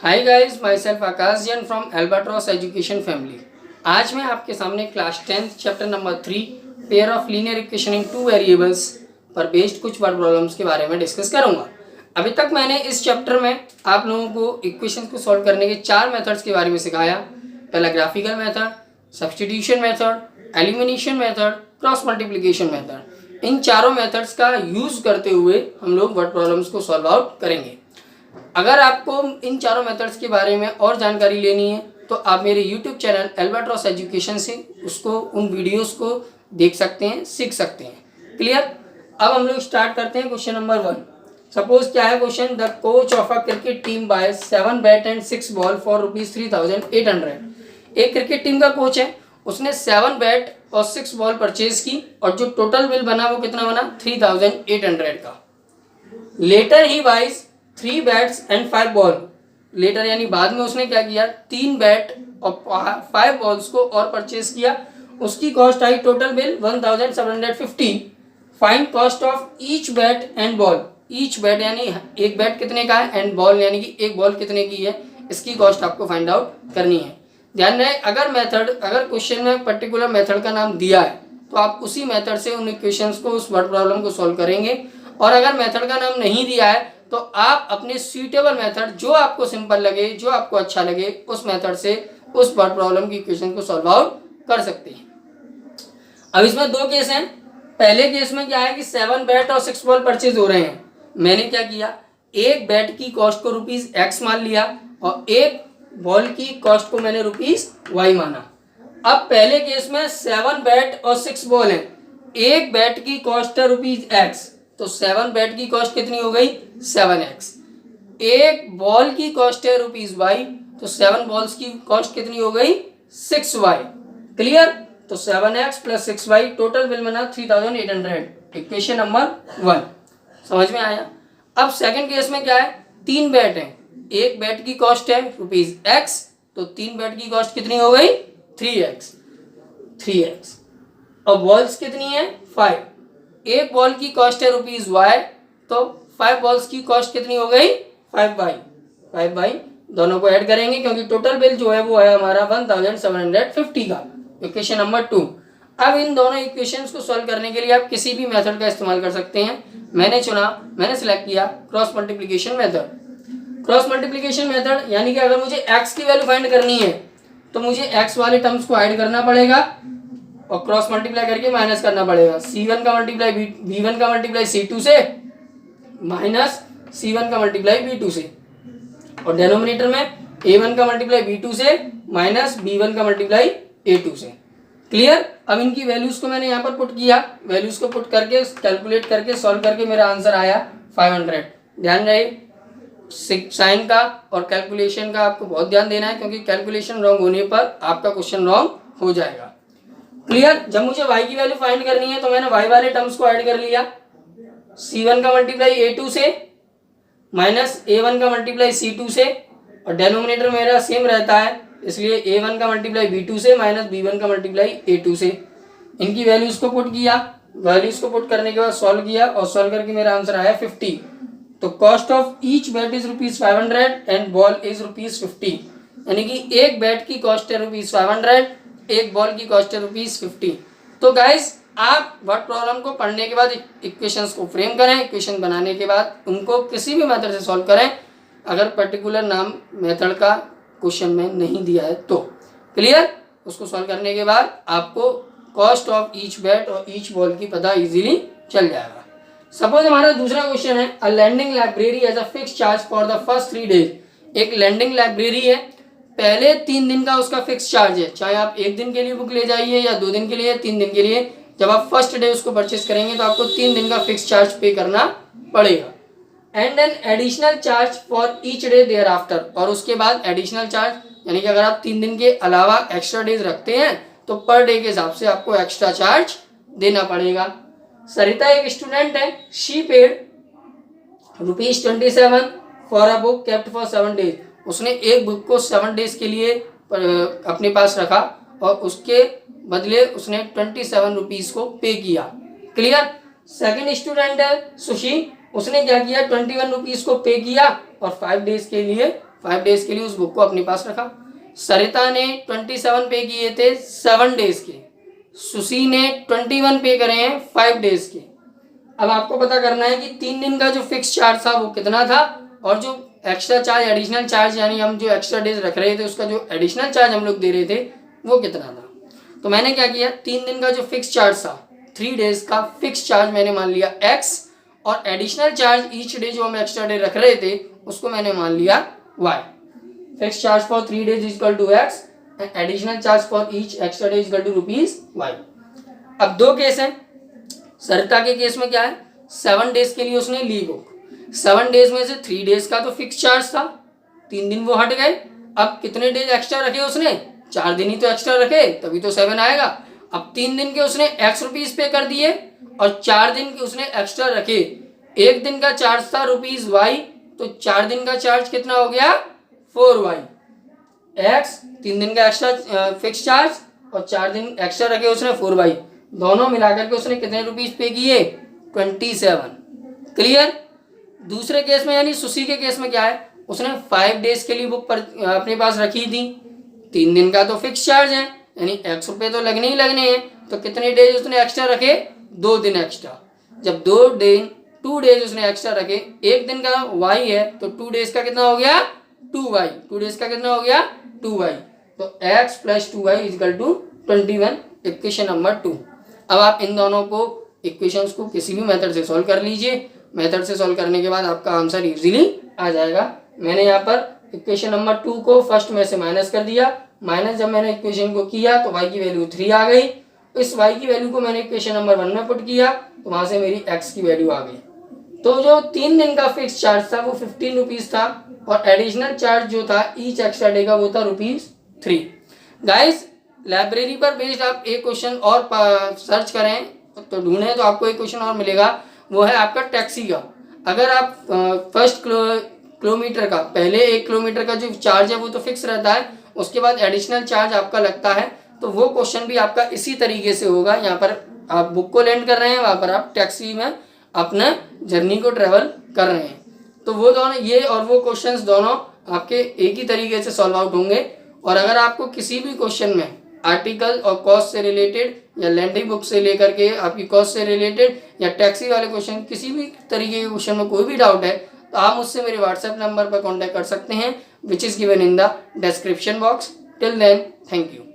Hi guys, my self Akash Jain from albatross education family. आज मैं आपके सामने class 10 chapter number 3 pair of linear equation in two variables पर based कुछ word problems के बारे में डिस्कस करूंगा। अभी तक मैंने इस चैप्टर में आप लोगों को इक्वेशन को सॉल्व करने के 4 मेथड्स के बारे में सिखाया। पहला graphical method, substitution method, elimination method, cross multiplication method. इन चारों मेथड्स का यूज करते हुए हम लोग वर्ड प्रॉब्लम्स को सॉल्व आउट करेंगे। अगर आपको इन चारों मेथड्स के बारे में और जानकारी लेनी है तो आप मेरे YouTube चैनल एल्बाट्रॉस एजुकेशन से उन वीडियोस को देख सकते हैं, सीख सकते हैं। क्लियर। अब हम लोग स्टार्ट करते हैं क्वेश्चन नंबर 1। सपोज क्या है question, the coach of a cricket team buy 7 bat and 6 ball for ₹3,800। एक क्रिकेट टीम का कोच है, उसने 7 बैट और 6 बॉल परचेज की और जो टोटल बिल बना वो कितना बना, 3,800 का। लेटर ही buys 3 bats and 5 ball. Later यानी बाद में उसने क्या किया, 3 बैट और 5 बॉल्स को और परचेज किया। उसकी cost I total bill 1,750। Find cost of each bat and ball. Each bat यानी एक बैट कितने का है, एंड बॉल यानी कि एक बॉल कितने की है, इसकी कॉस्ट आपको फाइंड आउट करनी है। ध्यान रहे, अगर क्वेश्चन में पर्टिकुलर मेथड का नाम दिया है तो आप उसी मेथड से उन इक्वेशंस को, उस वर्ड प्रॉब्लम को सॉल्व करेंगे। और अगर मेथड का नाम नहीं दिया है तो आप अपने सूटेबल मेथड, जो आपको सिंपल लगे, जो आपको अच्छा लगे, उस मेथड से उस वर्ड प्रॉब्लम की इक्वेशन को सॉल्व आउट कर सकते हैं। अब इसमें 2 केस हैं। पहले केस में क्या है कि 7 बैट और 6 बॉल परचेज हो रहे हैं। मैंने क्या किया, एक बैट की कॉस्ट को ₹X मान लिया और एक बॉल की कॉस्ट को मैंने ₹Y माना। अब पहले केस में 7 बैट और 6 बॉल हैं, एक बैट की कॉस्ट है ₹X, तो 7 बैट की कॉस्ट कितनी हो गई, 7X। एक बॉल की कॉस्ट है ₹Y, तो 7 बॉल्स की कॉस्ट कितनी हो गई, 6Y। क्लियर। तो 7X plus 6Y total bill बना 3,800। इक्वेशन नंबर 1 समझ में आया। अब सेकंड केस में क्या है, 3 बैट हैं, एक बैट की कॉस्ट है ₹X, तो 3 बैट की कॉस्ट कितनी हो गई, 3X। और बॉल्स कितनी है, 5। एक बॉल की कॉस्ट है ₹Y, तो 5 बॉल्स की कॉस्ट कितनी हो गई, 5Y। दोनों को ऐड करेंगे क्योंकि टोटल बिल जो है वो है हमारा 1,750 का। Equation number 2। अब इन दोनों इक्वेशंस को सॉल्व करने के लिए आप किसी भी मेथड का इस्तेमाल कर सकते हैं। मैंने सिलेक्ट किया cross multiplication method. Cross multiplication method यानी कि अगर मुझे x की वैल्यू फाइंड करनी है तो मुझे x वाले टर्म्स को ऐड करना पड़ेगा और क्रॉस मल्टीप्लाई करके माइनस करना पड़ेगा। C1 का मल्टीप्लाई B1 का मल्टीप्लाई C2 से माइनस C1 का मल्टीप्लाई B2 से, और डेनोमिनेटर में A1 का मल्टीप्लाई B2 से माइनस B1 का मल्टीप्लाई A2 से। क्लियर। अब इनकी वैल्यूज को मैंने यहाँ पर पुट किया, वैल्यूज को पुट करके कैलकुलेट करके सॉल्व करके मेरा आंसर आया 500। ध्यान रहे, साइन का और कैलकुलेशन का आपको बहुत ध्यान देना है क्योंकि कैलकुलेशन रॉन्ग होने पर आपका क्वेश्चन रॉन्ग हो जाएगा। क्लियर। जब मुझे y की वैल्यू फाइंड करनी है तो मैंने y वाले टर्म्स को ऐड कर लिया। C1 का मल्टीप्लाई A2 से माइनस A1 का मल्टीप्लाई C2 से, और डेनोमिनेटर मेरा सेम रहता है इसलिए A1 का मल्टीप्लाई B2 से माइनस B1 का मल्टीप्लाई A2 से। इनकी वैल्यूज को पुट किया, वैल्यूज को पुट करने के बाद सॉल्व किया और सॉल्व करके मेरा आंसर आया 50। तो cost of each bat is ₹500 and ball is ₹50। यानी कि एक बैट की कॉस्ट है ₹500, एक बॉल की कॉस्ट है ₹50। तो गाइस, आप वर्ड प्रॉब्लम को पढ़ने के बाद इक्वेशंस को फ्रेम करें, इक्वेशन बनाने के बाद उनको किसी भी मेथड से सॉल्व करें अगर पर्टिकुलर नाम मेथड का क्वेश्चन में नहीं दिया है तो। क्लियर। उसको सॉल्व करने के बाद आपको कॉस्ट ऑफ ईच बैट और ईच बॉल की पता इजीली चल जाएगा। सपोज हमारा दूसरा क्वेश्चन है, a lending library has a fix charge for the first 3 days. एक लैंडिंग लाइब्रेरी है, पहले 3 दिन का उसका फिक्स चार्ज है, चाहे आप 1 दिन के लिए बुक ले जाइए या 2 दिन के लिए, 3 दिन के लिए। जब आप फर्स्ट डे उसको परचेस करेंगे तो आपको 3 दिन का फिक्स चार्ज पे करना पड़ेगा। And an additional charge for each day thereafter. और उसके बाद एडिशनल चार्ज यानी कि अगर आप 3 दिन के अलावा एक्स्ट्रा डेज रखते हैं तो पर डे के हिसाब से आपको एक्स्ट्रा चार्ज देना पड़ेगा। सरिता एक स्टूडेंट है, she paid ₹27 for a book kept for 7 days. उसने एक बुक को 7 डेज के लिए अपने पास रखा और उसके बदले उसने ₹27 को पे किया। क्लियर। सेकंड स्टूडेंट है सुशी, उसने क्या किया, ₹21 को पे किया और 5 डेज के लिए 5 डेज के लिए उस बुक को अपने पास रखा। सरिता ने 27 पे किए थे 7 डेज के, सुशी ने 21 पे करे हैं 5 डेज के। अब आपको पता करना है कि 3 दिन का जो फिक्स चार्ज था वो कितना था, और जो एक्स्ट्रा चार्ज एडिशनल चार्ज यानी हम जो एक्स्ट्रा डेज रख रहे थे उसका जो एडिशनल चार्ज हम लोग दे रहे थे वो कितना था। तो मैंने क्या किया, 3 दिन का जो फिक्स चार्ज था 3 डेज का फिक्स चार्ज मैंने मान लिया x, और एडिशनल चार्ज ईच डे जो हम एक्स्ट्रा डे रख रहे थे उसको मैंने मान लिया y। Fix charge for 3 days is equal to x and additional charge for each extra day is equal to ₹y। अब 2 केस हैं। सरिता के केस में क्या है, 7 डेज के लिए उसने ली बुक, 7 डेज में से 3 डेज का तो फिक्स चार्ज था, 3 दिन वो हट गए। अब कितने डेज एक्स्ट्रा रखे उसने, 4 दिन ही तो एक्स्ट्रा रखे, तभी तो 7 आएगा। अब 3 दिन के उसने x रुपीज पे कर दिए और 4 दिन के उसने एक्स्ट्रा रखे। 1 दिन का चार्ज था ₹y, तो 4 दिन का चार्ज कितना हो गया 4y। x 3 दिन का एक्स्ट्रा फिक्स चार्ज और 4 दिन एक्स्ट्रा रखे उसने 4y, दोनों मिलाकर के उसने कितने रुपीज पे किए 27। क्लियर। दूसरे केस में यानी सुशी के केस में क्या है, उसने 5 डेज के लिए बुक पर अपने पास रखी थी, 3 दिन का तो फिक्स चार्ज है यानी x रुपये तो लगने ही लगने हैं, तो कितने डेज उसने एक्स्ट्रा रखे 2 दिन एक्स्ट्रा। जब 2 डेज उसने एक्स्ट्रा रखे, 1 दिन का y है तो 2 डेज का कितना हो गया 2y, 2 डेज का कितना हो गया 2y, तो x plus 2y is equal to 21, equation number 2। अब आप इन दोनों को इक्वेशंस को किसी भी मेथड से सॉल्व कर लीजिए, मेथड से सॉल्व करने के बाद आपका आंसर इजीली आ जाएगा। मैंने यहाँ पर इक्वेशन नंबर 2 को फर्स्ट में से माइनस कर दिया, माइनस जब मैंने इक्वेशन को किया तो y की वैल्यू 3 आ गई, इस y की वैल्यू को मैंने इक्वेशन नंबर 1 में पुट किया तो वहां से मेरी x की वैल्यू आ गई। तो जो 3 दिन का फिक्स चार्ज था वो 15 रुपीज था, और एडिशनल चार्ज जो था ईच एक्स्ट्रा डे का वो था ₹3। गाइस लाइब्रेरी पर बेस्ड आप एक क्वेश्चन और सर्च करें तो ढूंढें तो आपको एक क्वेश्चन और मिलेगा, वो है आपका टैक्सी का। अगर आप फर्स्ट किलोमीटर का, पहले 1 किलोमीटर का जो चार्ज है वो तो फिक्स रहता है, उसके बाद एडिशनल चार्ज आपका लगता है, तो वो क्वेश्चन भी आपका इसी तरीके से होगा। यहाँ पर आप बुक को लैंड कर रहे हैं, वहाँ पर आप टैक्सी में अपना जर्नी को ट्रेवल कर रहे हैं, तो वो दोनों ये और वो क्वेश्चंस दोनों आपके एक ही तरीके से सॉल्व आउट होंगे। और अगर आपको किसी भी क्वेश्चन में आर्टिकल और कॉस्ट से रिलेटेड या लैंडिंग बुक से लेकर के आपकी कॉस्ट से रिलेटेड या टैक्सी वाले क्वेश्चन, किसी भी तरीके के क्वेश्चन में कोई भी डाउट है तो आप मुझसे मेरे व्हाट्सएप नंबर पर कांटेक्ट कर सकते हैं, which is given in the description box. Till then, thank you.